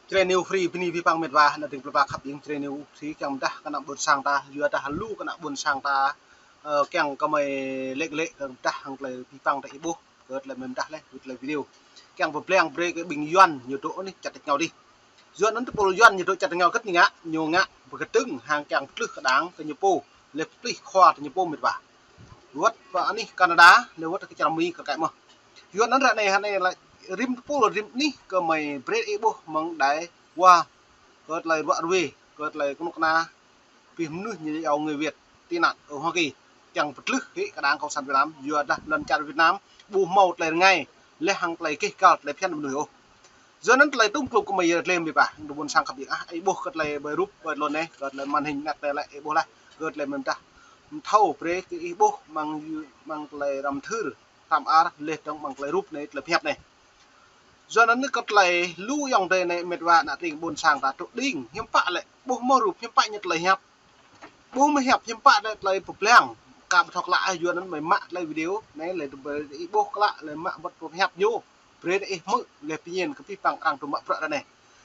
Training free pini pipang medwa na ting pelpa khap yung training free kyang dah kana bun sang ta yua ta halu kana bun sang ta kyang kamai lek lek dah hang play pipang ta ibu gợt lại mềm dah le gợt lại video kyang vừa play break cái bình yuan nhiều chỗ này chặt nhau đi yuan nó polo yuan nhiều chỗ chặt nhau cất ngã nhiều ngã vừa cái tưng hàng kyang plư cái đáng cái nhiều po lep plư khoa cái nhiều po medwa vớt và anh Canada nếu vớt cái chả mi cái mà yuan nó ra này lại rim polo rim ni ke mai bread ibu mang dai wa gợt lại vợ về gợt lại cũng na phim nước như ông người Việt tin nạn ở Hoa Kỳ chẳng vật lực cái đáng cộng sản Việt Nam vừa đã lần chặn Việt Nam bù màu lại ngay lấy hàng lại cái card lại phiên mình ô giờ nó lại tung club của mình lên bị bà đồ buồn sang khắp điện ai bố gợt lại bơi rúp gợt luôn này gợt lại màn hình đặt lại bố lại gợt lại mình ta thâu break cái bố mang lại làm thư làm ar lên trong bằng lại rúp này là phép này do nó cất lại lưu dòng đề này mệt vạ đã tình buồn sang ta tụ đinh hiếm pạ lại bố mơ rụp hiếm pạ nhật lại hẹp bố mới hẹp hiếm pạ lại phục leng cảm thọc lại do nó mới mạ lại video này lại bố lại lại mạ vật phục hẹp vô về đây mự lại tự nhiên cái phi bằng càng tụm mạ vợ này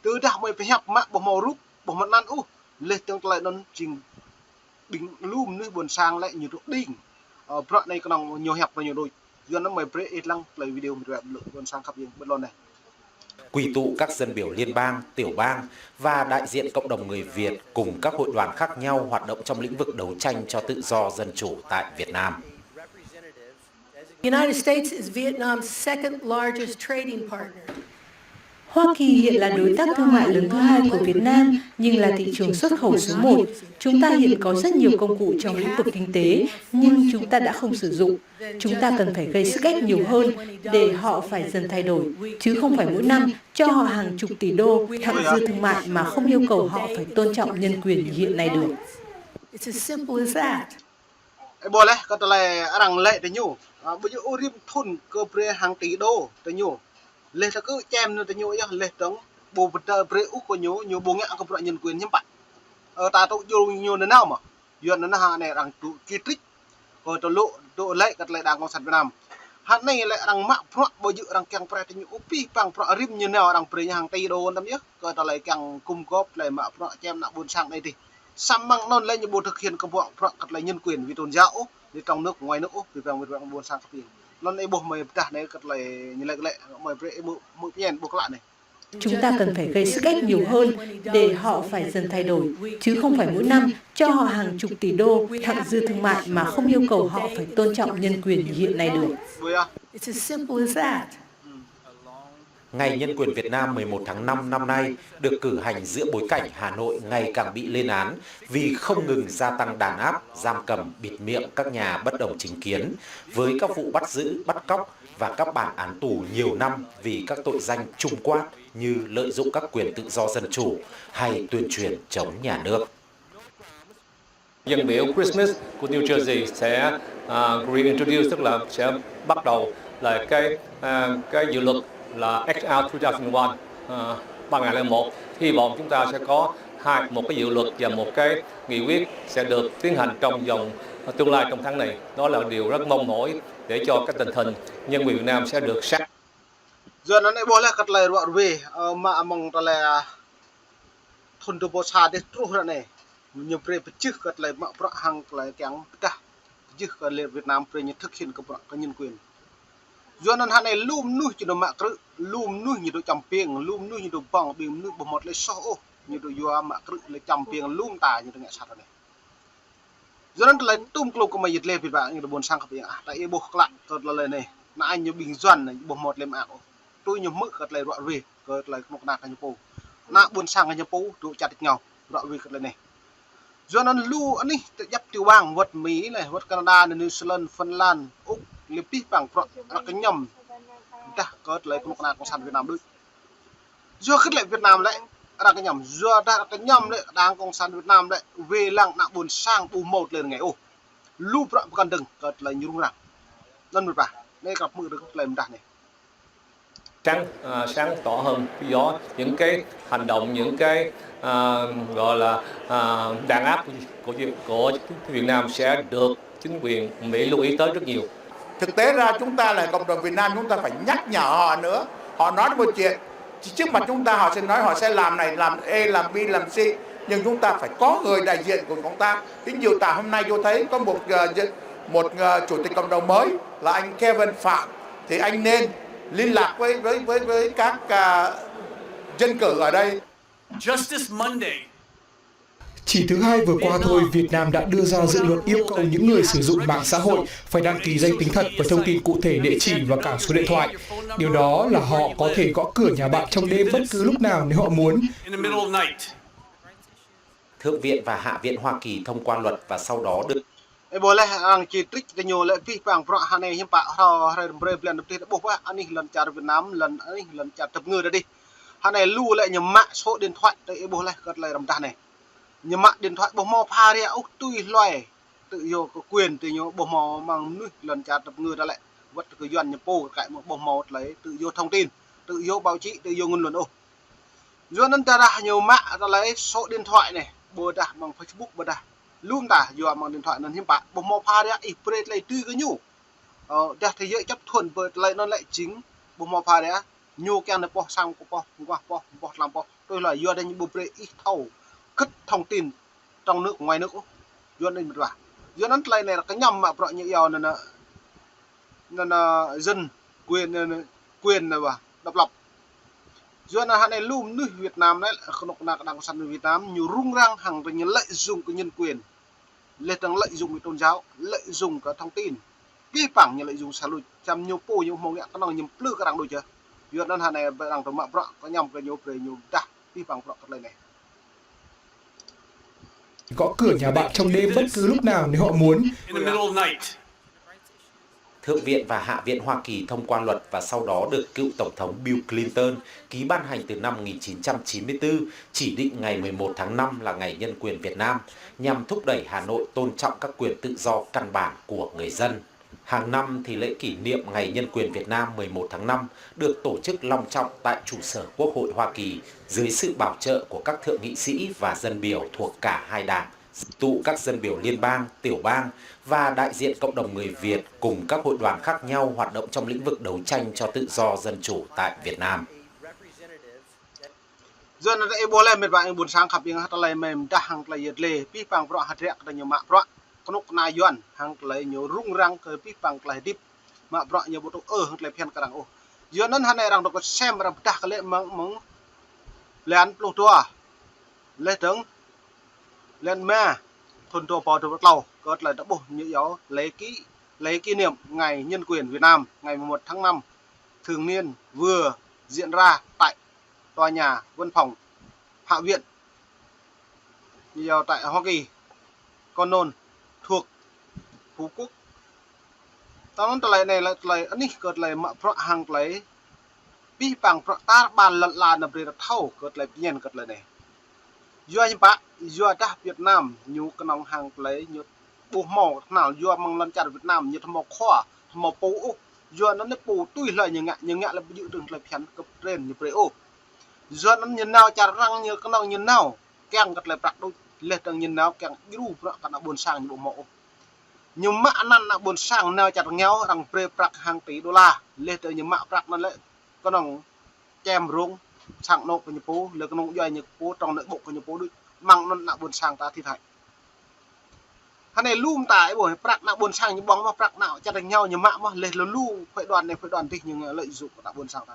từ đó mới phải hẹp mạ bố mơ rụp bố mặt nan u lên tương lại nó trình bình lùm nơi buồn sang lại nhiều tụ đinh vợ này còn nhiều hẹp và nhiều đôi do nó mới phải lăng lại video mình lượng buồn sang khắp những bên lon này quy tụ các dân biểu liên bang, tiểu bang và đại diện cộng đồng người Việt cùng các hội đoàn khác nhau hoạt động trong lĩnh vực đấu tranh cho tự do dân chủ tại Việt Nam. The United States is Vietnam's second largest trading partner. Hoa Kỳ hiện là đối tác thương mại lớn thứ hai của Việt Nam, nhưng là thị trường xuất khẩu số 1. Chúng ta hiện có rất nhiều công cụ trong lĩnh vực kinh tế, nhưng chúng ta đã không sử dụng. Chúng ta cần phải gây sức ép nhiều hơn để họ phải dần thay đổi, chứ không phải mỗi năm cho họ hàng chục tỷ đô thặng dư thương mại mà không yêu cầu họ phải tôn trọng nhân quyền như hiện nay được. It's as simple as that. Boleh kata le arang le te nyu bây giờ orim thun cơ pre hàng tỷ đô te nyu le ta cứ chem te nyu ya le tong bo beta pre u ko nyu bo ngạ ko nhân quyền nhâm bạn ta to yo nyu na nào mà yun na ha ne rang tu ki trích ko to le kat le dang kong sat Việt Nam han này le rang mak pro bo yu rang kyang pre te nyu upi pang pro rim như nào rang pre hàng tỷ đô ndam nhá ko ta le kyang cung góp le mak pro chem na buôn sang đây thì xăm măng non lên như bộ thực hiện công vụ cật lại nhân quyền vì tôn giáo đi trong nước ngoài nước vì bằng buôn sang tiền non ấy bộ mày ta này cật lại như lệ mày mũi nhện buộc lại này Chúng ta cần phải gây sức ép nhiều hơn để họ phải dần thay đổi, chứ không phải mỗi năm cho họ hàng chục tỷ đô thặng dư thương mại mà không yêu cầu họ phải tôn trọng nhân quyền như hiện nay được. It's as simple as that. Ngày Nhân quyền Việt Nam 11 tháng 5 năm nay được cử hành giữa bối cảnh Hà Nội ngày càng bị lên án vì không ngừng gia tăng đàn áp, giam cầm, bịt miệng các nhà bất đồng chính kiến với các vụ bắt giữ, bắt cóc và các bản án tù nhiều năm vì các tội danh trung quát như lợi dụng các quyền tự do dân chủ hay tuyên truyền chống nhà nước. Dân biểu Christmas của New Jersey sẽ reintroduce, tức là sẽ bắt đầu là cái dự luật là HR 2001 3001. Hy vọng chúng ta sẽ có một cái dự luật và một cái nghị quyết sẽ được tiến hành trong vòng tương lai trong tháng này. Đó là điều rất mong mỏi để cho cái tình hình nhân quyền Việt Nam sẽ được sát. giờ nó này boleh kat lại ruột về mà mong ta là thôn tu bosa để tru ra này nhiều pre chữ kat lại mà pro hàng lại kyang ta chữ kat lại Việt Nam pre nhận thực hiện cái nhân quyền do nên hắn này lùm nuôi chỉ đồ mạ cự lùm nuôi như đồ chầm pieng lùm nuôi như đồ bong bìm nuôi bột một lấy so như đồ doa mạ cự lấy chầm pieng lùm tà như đồ nghệ sát này do nên lấy tung club của mày dịch lên vì bạn như đồ buồn sang khắp vậy tại bộ lại còn là lời này mà anh như bình doan này bột một lên mạ tôi như mực gật lại đoạn về gật lại một nạc như po nạ buồn sang như po tụ chặt nhau đoạn về gật lại này do nên lưu anh đi dập tiêu bang vật Mỹ này vật Canada New Zealand Phần Lan Úc liệp tí bằng cái nhầm ta có lấy một nền cộng sản Việt Nam đấy do khất lại Việt Nam đấy là cái nhầm do đã cái nhầm đấy đang cộng sản Việt Nam đấy về lăng nặng buồn sang bù một lên ngày ô lưu đoạn cần đừng cất lấy như đúng nào nên một bà đây gặp mưa được lấy một đàn này sáng tỏ hơn do những cái hành động, những cái gọi là đàn áp của Việt Nam sẽ được chính quyền Mỹ lưu ý tới rất nhiều. Thực tế ra chúng ta là cộng đồng Việt Nam, chúng ta phải nhắc nhở họ nữa. Họ nói một chuyện Trước mặt chúng ta họ sẽ nói họ sẽ làm này, làm A, làm B, làm C, nhưng chúng ta phải có người đại diện của chúng ta. Ví dụ tại hôm nay tôi thấy có một chủ tịch cộng đồng mới là anh Kevin Phạm, thì anh nên liên lạc với các dân cử ở đây. Just this Monday, Chỉ thứ Hai vừa qua thôi, Việt Nam đã đưa ra dự luật yêu cầu những người sử dụng mạng xã hội phải đăng ký danh tính thật với thông tin cụ thể, địa chỉ và cả số điện thoại. Điều đó là họ có thể gõ cửa nhà bạn trong đêm bất cứ lúc nào nếu họ muốn. in the middle of night. Thượng viện và Hạ viện Hoa Kỳ thông qua luật và sau đó được boleh ang citrik tenyo le pi pang pro hane him pa ho re bre plan ti bo wa ani lần char Việt Nam lần char tập ngư đó đi hane lu lại nhầm mạng số điện thoại tới boleh gật lại làm ta này nhầm mạng điện thoại bo mo pha ria úc tui loài tự do có quyền tự do bo mo mang nuôi lần char tập ngư đó lại vật cứ doan nhập po cái một bo mo lấy tự do thông tin tự do báo chí tự do ngôn luận ô do nên ta ra nhiều mạng ta lấy số điện thoại này bơ đã bằng Facebook bơ đã luôn ta do bằng điện thoại nên hiếm bạn bộ mò pha đấy iprate lại tư cái nhủ đã thấy dễ chấp thuận bơ lại nó lại chính bộ mò pha đấy nhô keng nó po sang po làm po tôi là do đây những bộ pre ít thâu cất thông tin trong nước ngoài nước do nên một do nó lại này là cái nhầm mà bọn như yêu nên dân quyền này và độc lập do là này luôn nước Việt Nam đấy không là đảng sản Việt Nam nhiều rung răng hàng về những lợi dụng cái nhân quyền lợi dụng cái tôn giáo lợi dụng cái thông tin vi phạm như lợi dụng xã hội chăm nhiều po nhiều mong nhẹ cái nào nhiều plư cái đảng đôi chưa do nên này đảng tổ mạng bọ có nhầm cái nhiều ta vi phạm bọ cái này Gõ cửa nhà bạn trong đêm bất cứ lúc nào nếu họ muốn. In the middle of night. Thượng viện và Hạ viện Hoa Kỳ thông qua luật và sau đó được cựu Tổng thống Bill Clinton ký ban hành từ năm 1994, chỉ định ngày 11 tháng 5 là ngày nhân quyền Việt Nam, nhằm thúc đẩy Hà Nội tôn trọng các quyền tự do căn bản của người dân. Hàng năm thì lễ kỷ niệm Ngày Nhân quyền Việt Nam 11 tháng 5 được tổ chức long trọng tại trụ sở Quốc hội Hoa Kỳ dưới sự bảo trợ của các thượng nghị sĩ và dân biểu thuộc cả hai đảng, tụ các dân biểu liên bang, tiểu bang và đại diện cộng đồng người Việt cùng các hội đoàn khác nhau hoạt động trong lĩnh vực đấu tranh cho tự do dân chủ tại Việt Nam. do nó đây boleh met bạn buồn sáng khắp những hạt lầy mềm đã hàng lầy yết lệ pi pang pro hạt rẹt nhiều mạ pro con ốc na yuan hàng lầy nhiều rung răng cái pi pang lầy dip mạ pro nhiều bộ hạt lầy phiền cả ô do nên hàng này rằng được xem ra đã cái lệ mong lên lô tua lệ trứng lên mẹ thôn tua bò từ lâu có lại đã bổ như giáo lấy kỷ niệm Ngày Nhân quyền Việt Nam ngày 11 tháng 5 thường niên vừa diễn ra tại tòa nhà văn phòng Hạ viện tại Hoa Kỳ, Connell thuộc Phú Quốc. Tao nói lại này là lại anh ấy cợt lại mà pro hàng lấy bi bằng pro ta bàn là nằm đây là thâu cợt lại nhiên cợt lại này. Do như bạn do ta Việt Nam nhiều cái nòng hàng lấy nhiều bộ màu nào do mang lần chặt Việt Nam như thằng màu khoa thằng màuปูdo nóปูtui lại như ngạ là dự định là phiền cấp trên như vậy ô do nó nhìn nào chả răng như cái nào nhìn nào keng gật lại bạc đôi lên tầng nhìn nào keng iru bạc cả buồn sang như bộ mộ nhưng mạ năn là buồn sang nào chả nhau rằng pre bạc hàng tỷ đô la lên tầng như mạ bạc nó lại có nòng kem rung sang nộp của nhà phố là cái nòng doanh nhà phố trong nội bộ của nhà phố đi mang nó là buồn sang ta thì thảy cái này lùm tại buổi bạc là buồn sang như bóng mà bạc nào chả nhau như mạ mà lên là lu phải đoàn này phải đoàn thì nhưng lợi dụng của buồn sang ta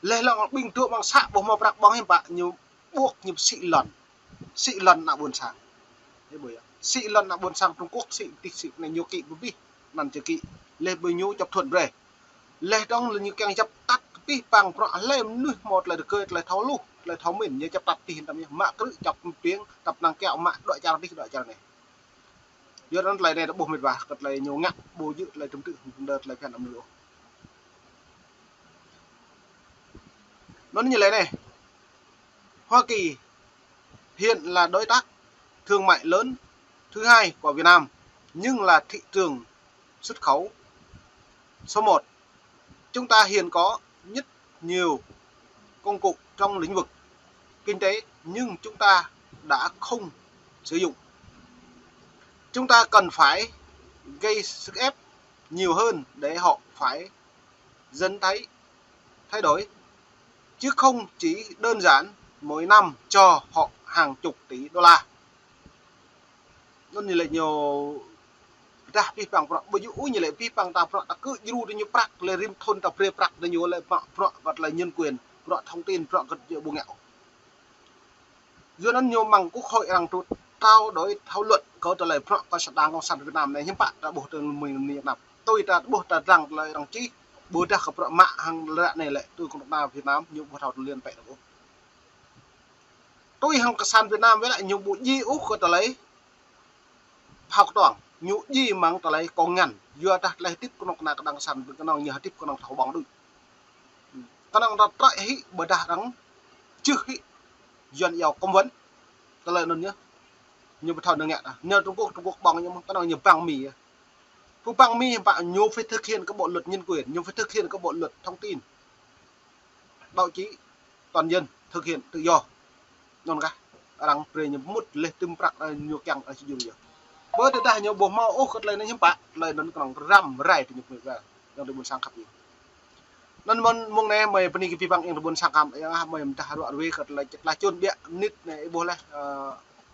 lẽ là bình thường bằng xạ bộ màu bạc bóng em bạn nhiều buộc nhiều xị lần là buồn sang thế bởi xị lần là buồn sang Trung Quốc xị này nhiều kỵ bi nằm chờ kỵ lê bơi nhú chấp thuận về lê đông là như keng chấp tắt pi bằng rõ lên nuôi một là được cơ là tháo lu là tháo mình như chấp tắt tiền tầm như mạ cứ chọc tiếng tập năng kẹo mạ đội cha đi đội cha này giờ nó lại này đã buộc mệt và cật lại nhiều ngặt bù dự lại tương tự đợt lại phèn âm nữa nó như thế này. Hoa Kỳ hiện là đối tác thương mại lớn thứ hai của Việt Nam nhưng là thị trường xuất khẩu số 1. Chúng ta hiện có rất nhiều công cụ trong lĩnh vực kinh tế nhưng chúng ta đã không sử dụng. Chúng ta cần phải gây sức ép nhiều hơn để họ phải dần thay đổi. chứ không chỉ đơn giản mỗi năm cho họ hàng chục tỷ đô la. Nó như là nhiều dah pi pang pro baju như là pi pang ta pro ta cứ ru đi như prak le rim thôn ta pre prak đi như là pro vật là nhân quyền pro thông tin pro cái điều buông nghèo do nó nhiều bằng quốc hội rằng tụt tao đối thảo luận có trả lời pro có sản công sản Việt Nam này nhưng bạn đã buộc từ mình Việt Nam tôi đã buộc ta rằng là đồng chí bố đã gặp pro mạng hàng lạ này lại tôi cũng là Việt Nam nhiều bộ thảo liên vậy đó tôi hàng sản Việt Nam với lại nhiều bộ di úc có trả lấy học toàn nhũ gì mang ta lấy con ngàn vừa ta lấy tiếp con nọc nạc đang săn con nọc nhờ tiếp con nọc thấu bóng được con nọc đặt lại hí bờ đà đắng chưa hí dần dào công vấn ta lấy luôn nhá như một thằng đường nhẹ nhờ Trung Quốc bằng nhưng con nọc nhiều bằng mì phụ bằng mì bạn nhiều phải thực hiện các bộ luật nhân quyền nhiều phải thực hiện các bộ luật thông tin báo chí toàn dân thực hiện tự do non cả đang pre nhiều một lên tum bạc nhiều càng ở chỉ dùng bữa thì ta nhiều bộ mau ô khất lên nó nhắm bạn lên nó còn ram rai thì nhục về yang được buôn sang khắp nên mong này mày bên cái bang yang được buôn sang khắp mày ta haru arwe khất là chôn bịa nít này bố này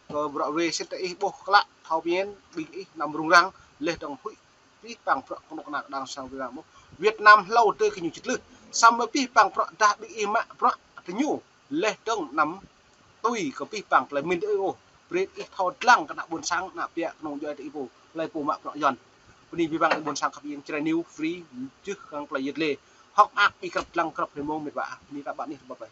rồi arwe sẽ tới bố lạ thao biến bị nằm rung răng lên đồng hụi pi bang con nọc nạc đang sang Việt Nam lâu tới cái nhiều chích lư xong mới pi bang ta bị im ạ cái nhu lên đông nắm tôi có pi bang lại mình ô Brit ít thao lăng cái buôn sang nạp bịa nông dân thì bù lại bù mạ rõ dần bên đi vang buôn sang khắp yên chơi new free trước khang play nhiệt lệ học ác đi cặp lăng cặp để mong mệt vả đi các bạn đi bật vậy